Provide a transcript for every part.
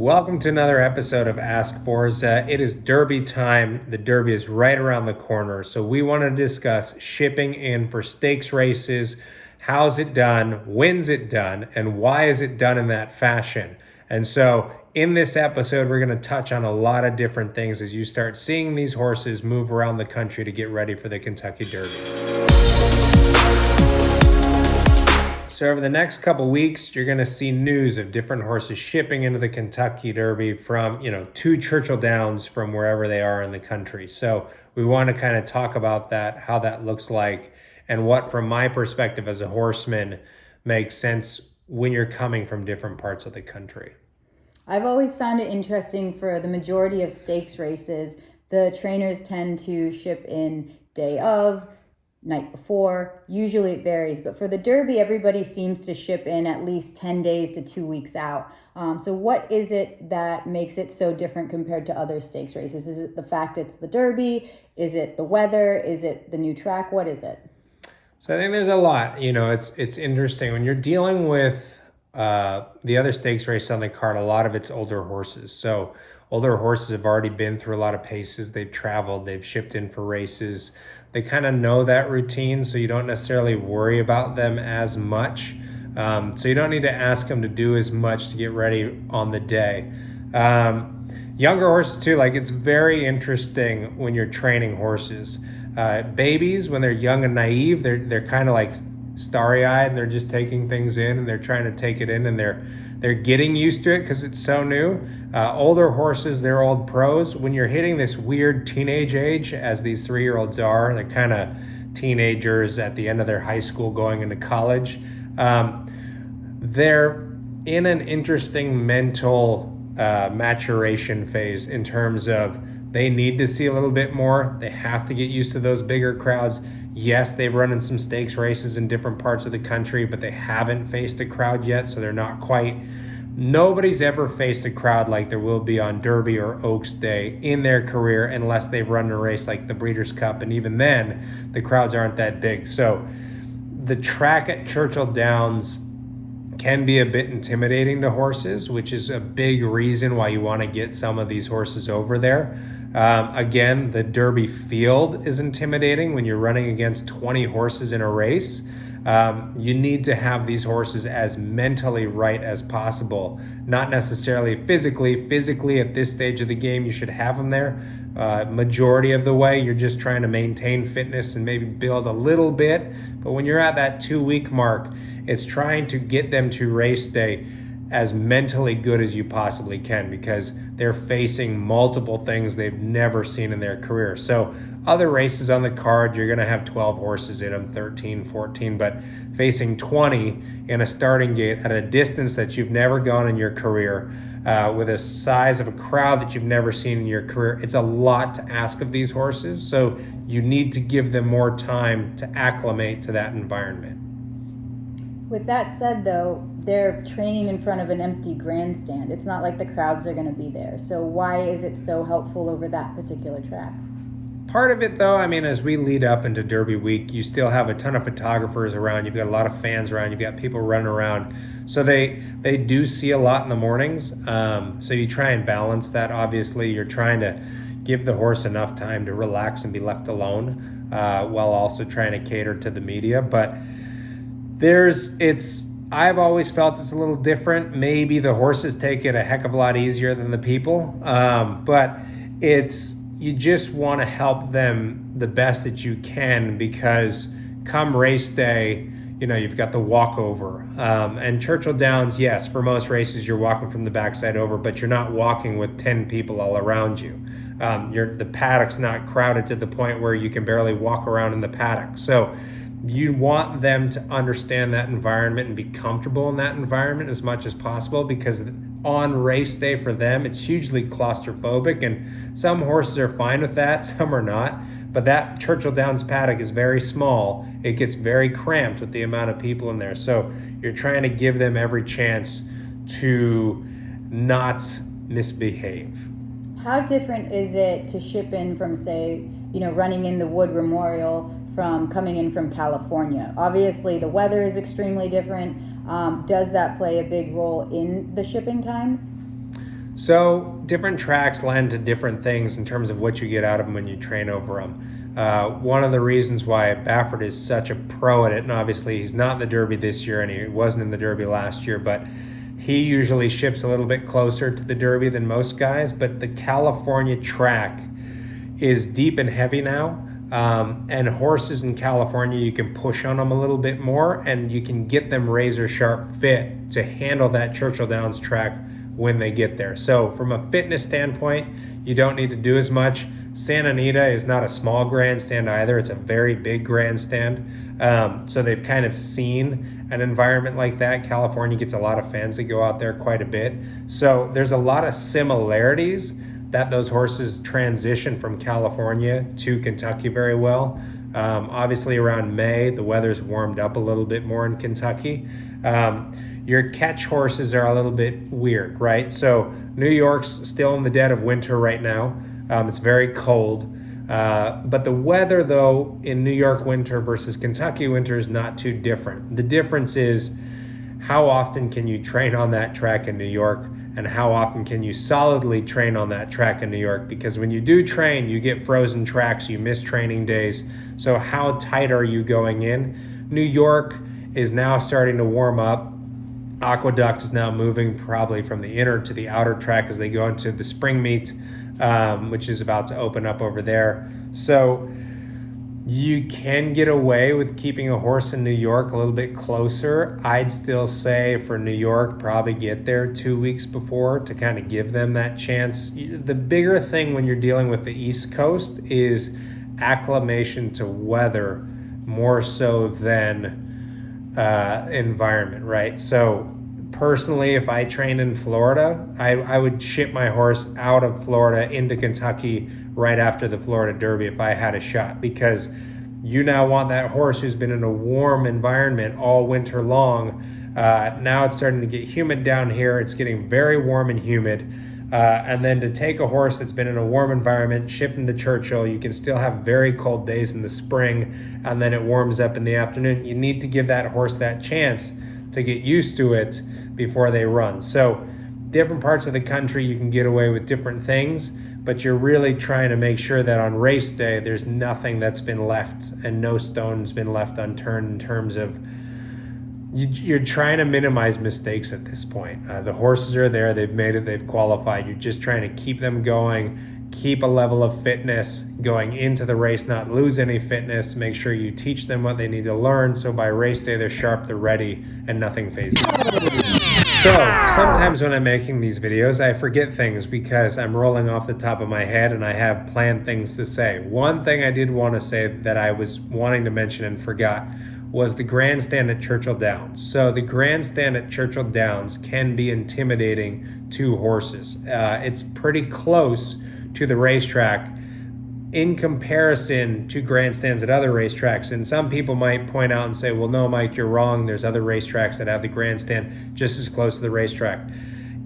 Welcome to another episode of Ask Forza. It is Derby time. The Derby is right around the corner. So we want to discuss shipping in for stakes races. How's it done? When's it done? And why is it done in that fashion? And so in this episode, we're going to touch on a lot of different things as you start seeing these horses move around the country to get ready for the Kentucky Derby. So over the next couple weeks, you're going to see news of different horses shipping into the Kentucky Derby from, to Churchill Downs from wherever they are in the country. So we want to kind of talk about that, how that looks like, and what, from my perspective as a horseman, makes sense when you're coming from different parts of the country. I've always found it interesting for the majority of stakes races, the trainers tend to ship in day of, night before. Usually it varies, but for the Derby, everybody seems to ship in at least 10 days to 2 weeks out. So what is it that makes it so different compared to other stakes races? Is it the fact it's the Derby? Is it the weather? Is it the new track? What is it? So I think there's a lot. It's interesting when you're dealing with the other stakes race on the card. A lot of it's older horses. So older horses have already been through a lot of paces. They've traveled. They've shipped in for races. They kind of know that routine, so you don't necessarily worry about them as much. So you don't need to ask them to do as much to get ready on the day. Younger horses too, like it's very interesting when you're training horses. Babies, when they're young and naive, they're kind of like starry-eyed and they're just taking things in and they're trying to take it in and they're getting used to it because it's so new. Older horses, they're old pros. When you're hitting this weird teenage age, as these 3-year-olds are, they're kind of teenagers at the end of their high school going into college. They're in an interesting mental maturation phase in terms of they need to see a little bit more. They have to get used to those bigger crowds. Yes, they've run in some stakes races in different parts of the country, but they haven't faced a crowd yet, so they're not quite. Nobody's ever faced a crowd like there will be on Derby or Oaks Day in their career unless they've run a race like the Breeders' Cup, and even then, the crowds aren't that big. So the track at Churchill Downs can be a bit intimidating to horses, which is a big reason why you want to get some of these horses over there. Again, the Derby field is intimidating when you're running against 20 horses in a race. You need to have these horses as mentally right as possible, not necessarily physically. Physically, at this stage of the game, you should have them there. Majority of the way, you're just trying to maintain fitness and maybe build a little bit. But when you're at that 2-week mark, it's trying to get them to race day as mentally good as you possibly can because they're facing multiple things they've never seen in their career. So other races on the card, you're going to have 12 horses in them, 13, 14, but facing 20 in a starting gate at a distance that you've never gone in your career, with a size of a crowd that you've never seen in your career, it's a lot to ask of these horses. So you need to give them more time to acclimate to that environment. With that said, though, they're training in front of an empty grandstand. It's not like the crowds are going to be there. So why is it so helpful over that particular track? Part of it, though, as we lead up into Derby week, you still have a ton of photographers around. You've got a lot of fans around. You've got people running around. So they do see a lot in the mornings. So you try and balance that. Obviously, you're trying to give the horse enough time to relax and be left alone, while also trying to cater to the media. But I've always felt it's a little different. Maybe the horses take it a heck of a lot easier than the people, but you just want to help them the best that you can because come race day, you've got the walkover. And Churchill Downs, yes, for most races you're walking from the backside over, but you're not walking with 10 people all around you. The paddock's not crowded to the point where you can barely walk around in the paddock. So you want them to understand that environment and be comfortable in that environment as much as possible because on race day for them, it's hugely claustrophobic and some horses are fine with that, some are not. But that Churchill Downs paddock is very small. It gets very cramped with the amount of people in there. So you're trying to give them every chance to not misbehave. How different is it to ship in from, say, running in the Wood Memorial from coming in from California? Obviously, the weather is extremely different. Does that play a big role in the shipping times? So different tracks lend to different things in terms of what you get out of them when you train over them. One of the reasons why Baffert is such a pro at it, and obviously he's not in the Derby this year and he wasn't in the Derby last year, but he usually ships a little bit closer to the Derby than most guys. But the California track is deep and heavy now. And horses in California, you can push on them a little bit more and you can get them razor sharp fit to handle that Churchill Downs track when they get there. So from a fitness standpoint, you don't need to do as much. Santa Anita is not a small grandstand either. It's a very big grandstand. So they've kind of seen an environment like that. California gets a lot of fans that go out there quite a bit. So there's a lot of similarities that those horses transition from California to Kentucky very well. Obviously around May, the weather's warmed up a little bit more in Kentucky. Your catch horses are a little bit weird, right? So New York's still in the dead of winter right now. It's very cold. But the weather, though, in New York winter versus Kentucky winter is not too different. The difference is how often can you train on that track in New York and how often can you solidly train on that track in New York? Because when you do train, you get frozen tracks, you miss training days. So how tight are you going in? New York is now starting to warm up. Aqueduct is now moving probably from the inner to the outer track as they go into the spring meet, which is about to open up over there. So you can get away with keeping a horse in New York a little bit closer. I'd still say for New York, probably get there 2 weeks before to kind of give them that chance. The bigger thing when you're dealing with the East Coast is acclimation to weather more so than environment, right? So personally, if I trained in Florida, I would ship my horse out of Florida into Kentucky right after the Florida Derby if I had a shot, because you now want that horse who's been in a warm environment all winter long. Now it's starting to get humid down here. It's getting very warm and humid. And then to take a horse that's been in a warm environment, ship him to Churchill, you can still have very cold days in the spring, and then it warms up in the afternoon. You need to give that horse that chance to get used to it before they run. So different parts of the country, you can get away with different things, but you're really trying to make sure that on race day, there's nothing that's been left and no stone's been left unturned in terms of you're trying to minimize mistakes at this point. The horses are there, they've made it, they've qualified. You're just trying to keep them going, keep a level of fitness going into the race, not lose any fitness, make sure you teach them what they need to learn, so by race day they're sharp, they're ready, and nothing phases them. So sometimes when I'm making these videos, I forget things because I'm rolling off the top of my head and I have planned things to say. One thing I did want to say that I was wanting to mention and forgot was the grandstand at Churchill Downs. So the grandstand at Churchill Downs can be intimidating to horses. It's pretty close to the racetrack in comparison to grandstands at other racetracks. And some people might point out and say, well, no, Mike, you're wrong. There's other racetracks that have the grandstand just as close to the racetrack.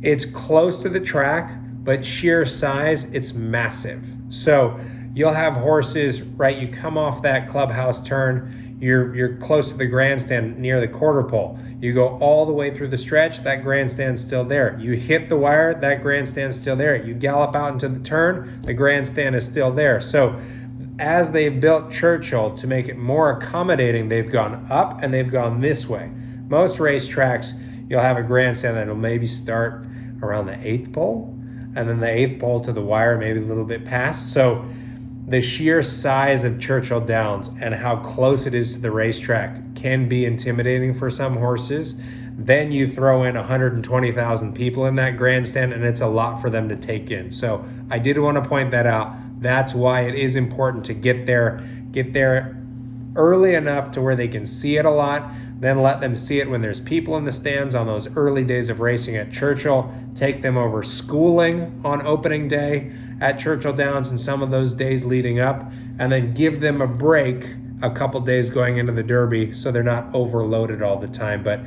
It's close to the track, but sheer size, it's massive. So you'll have horses, right? You come off that clubhouse turn, you're close to the grandstand near the quarter pole. You go all the way through the stretch, that grandstand's still there. You hit the wire, that grandstand's still there. You gallop out into the turn, the grandstand is still there. So as they've built Churchill to make it more accommodating, they've gone up and they've gone this way. Most racetracks, you'll have a grandstand that'll maybe start around the 8th pole, and then the 8th pole to the wire, maybe a little bit past. So the sheer size of Churchill Downs and how close it is to the racetrack can be intimidating for some horses. Then you throw in 120,000 people in that grandstand and it's a lot for them to take in. So I did want to point that out. That's why it is important to get there early enough to where they can see it a lot. Then let them see it when there's people in the stands on those early days of racing at Churchill. Take them over schooling on opening day at Churchill Downs and some of those days leading up, and then give them a break a couple days going into the Derby so they're not overloaded all the time. But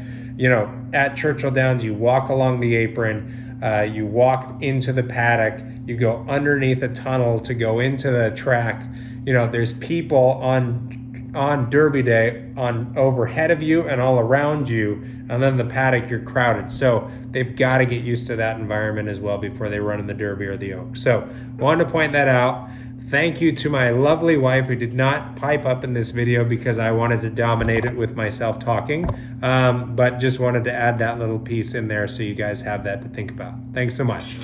at Churchill Downs, you walk along the apron, you walk into the paddock, you go underneath a tunnel to go into the track. There's people on on Derby Day on overhead of you and all around you, and then the paddock you're crowded. So they've got to get used to that environment as well before they run in the Derby or the Oaks. So wanted to point that out. Thank you to my lovely wife who did not pipe up in this video because I wanted to dominate it with myself talking, but just wanted to add that little piece in there so you guys have that to think about. Thanks so much.